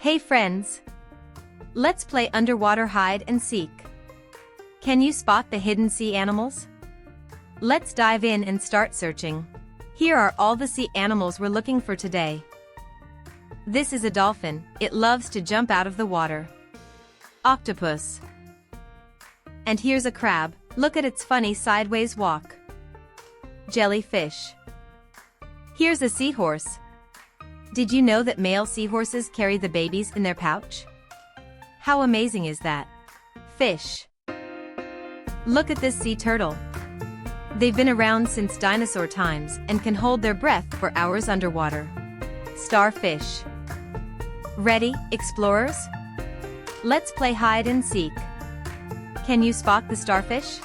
Hey friends! Let's play underwater hide and seek. Can you spot the hidden sea animals? Let's dive in and start searching. Here are all the sea animals we're looking for today. This is a dolphin. It loves to jump out of the water. Octopus. And here's a crab. Look at its funny sideways walk. Jellyfish. Here's a seahorse. Did you know that male seahorses carry the babies in their pouch? How amazing is that? Fish. Look at this sea turtle. They've been around since dinosaur times and can hold their breath for hours underwater. Starfish. Ready, explorers? Let's play hide and seek. Can you spot the starfish?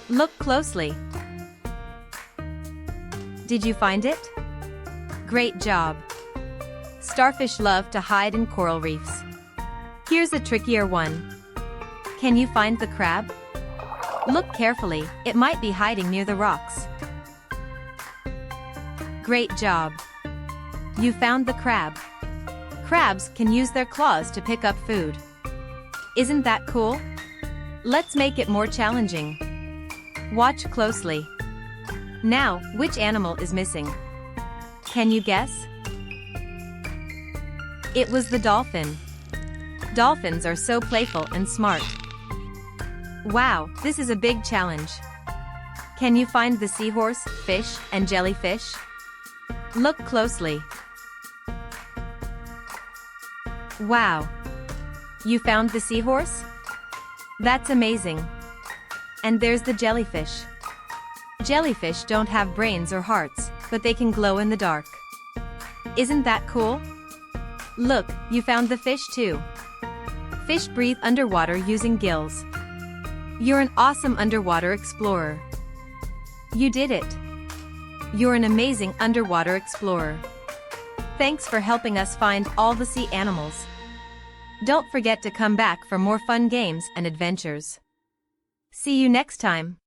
Look closely. Did you find it? Great job. Starfish love to hide in coral reefs. Here's a trickier one. Can you find the crab? Look carefully, it might be hiding near the rocks. Great job. You found the crab. Crabs can use their claws to pick up food. Isn't that cool? Let's make it more challenging. Watch closely. Now, which animal is missing? Can you guess? It was the dolphin. Dolphins are so playful and smart. Wow, this is a big challenge. Can you find the seahorse, fish, and jellyfish? Look closely. Wow! You found the seahorse? That's amazing. And there's the jellyfish. Jellyfish don't have brains or hearts, but they can glow in the dark. Isn't that cool? Look, you found the fish too. Fish breathe underwater using gills. You're an awesome underwater explorer. You did it. You're an amazing underwater explorer. Thanks for helping us find all the sea animals. Don't forget to come back for more fun games and adventures. See you next time.